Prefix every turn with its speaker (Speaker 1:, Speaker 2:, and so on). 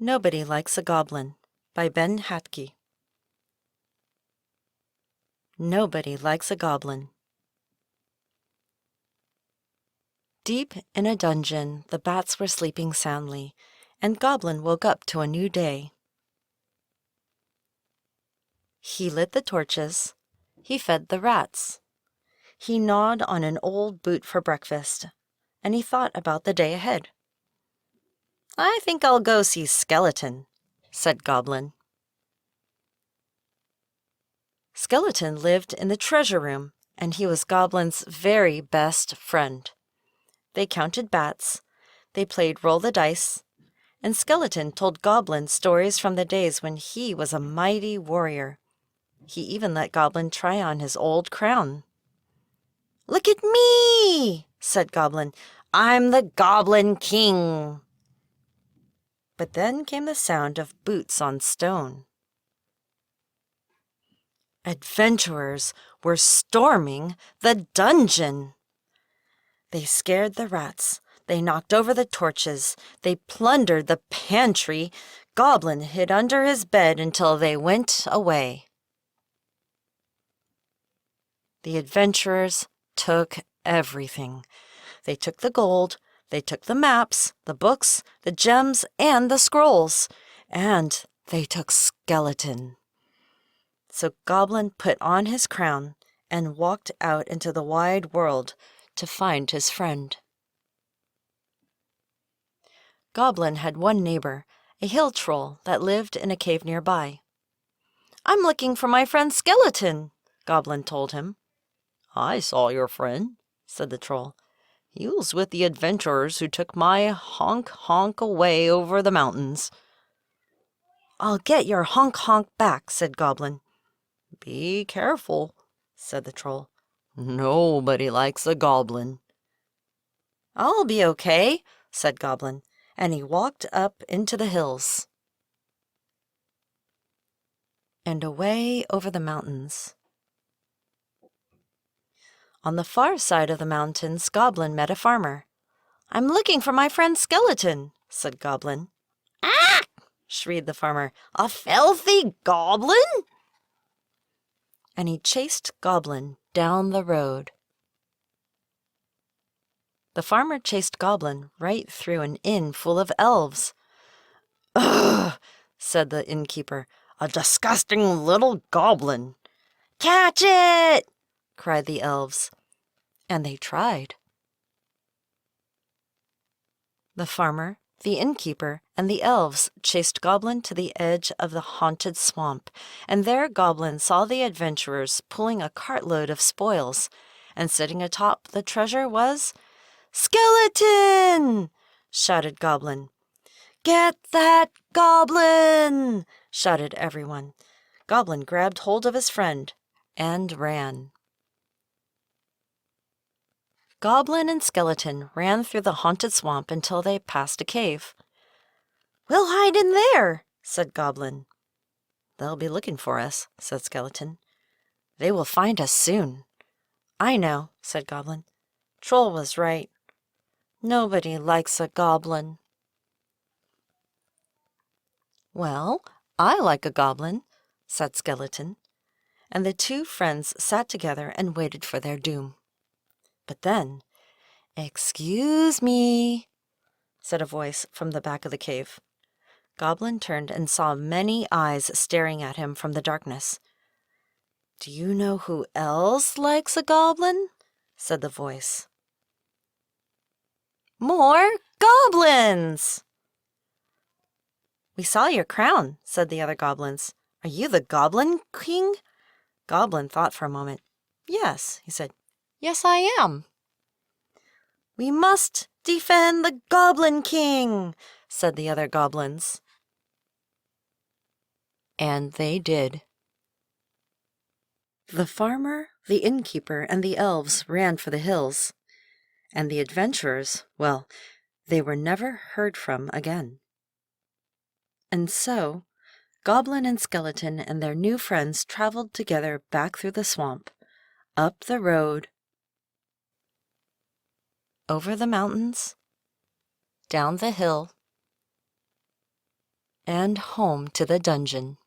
Speaker 1: Nobody Likes a Goblin by Ben Hatke. Nobody likes a goblin. Deep in a dungeon, the bats were sleeping soundly, and Goblin woke up to a new day. He lit the torches. He fed the rats. He gnawed on an old boot for breakfast, and he thought about the day ahead. "I think I'll go see Skeleton," said Goblin. Skeleton lived in the treasure room, and he was Goblin's very best friend. They counted bats, they played roll the dice, and Skeleton told Goblin stories from the days when he was a mighty warrior. He even let Goblin try on his old crown. "Look at me," said Goblin. "I'm the Goblin King." But then came the sound of boots on stone. Adventurers were storming the dungeon. They scared the rats. They knocked over the torches. They plundered the pantry. Goblin hid under his bed until they went away. The adventurers took everything. They took the gold. They took the maps, the books, the gems, and the scrolls. And they took Skeleton. So Goblin put on his crown and walked out into the wide world to find his friend. Goblin had one neighbor, a hill troll that lived in a cave nearby. "I'm looking for my friend Skeleton," Goblin told him. "I saw your friend," said the troll. "He was with the adventurers who took my honk away over the mountains." "I'll get your honk back," said Goblin. "Be careful," said the troll. "Nobody likes a goblin." "I'll be okay," said Goblin, and he walked up into the hills. And away over the mountains. On the far side of the mountains, Goblin met a farmer. "I'm looking for my friend Skeleton," said Goblin. "Ah!" shrieked the farmer. "A filthy goblin?" And he chased Goblin down the road. The farmer chased Goblin right through an inn full of elves. "Ugh!" said the innkeeper. "A disgusting little goblin." "Catch it!" cried the elves. And they tried. The farmer, the innkeeper, and the elves chased Goblin to the edge of the haunted swamp, and there Goblin saw the adventurers pulling a cartload of spoils, and sitting atop the treasure was Skeleton! Shouted Goblin. "Get that goblin!" shouted everyone. Goblin grabbed hold of his friend and ran. Goblin and Skeleton ran through the haunted swamp until they passed a cave. "We'll hide in there," said Goblin. "They'll be looking for us," said Skeleton. "They will find us soon." "I know," said Goblin. "Troll was right. Nobody likes a goblin." "Well, I like a goblin," said Skeleton, and the two friends sat together and waited for their doom. But then, "Excuse me," said a voice from the back of the cave. Goblin turned and saw many eyes staring at him from the darkness. "Do you know who else likes a goblin?" said the voice. "More goblins!" "We saw your crown," said the other goblins. "Are you the Goblin King?" Goblin thought for a moment. "Yes," he said. "Yes, I am." "We must defend the Goblin King," said the other goblins. And they did. The farmer, the innkeeper, and the elves ran for the hills. And the adventurers, well, they were never heard from again. And so, Goblin and Skeleton and their new friends traveled together back through the swamp, up the road, over the mountains, down the hill, and home to the dungeon.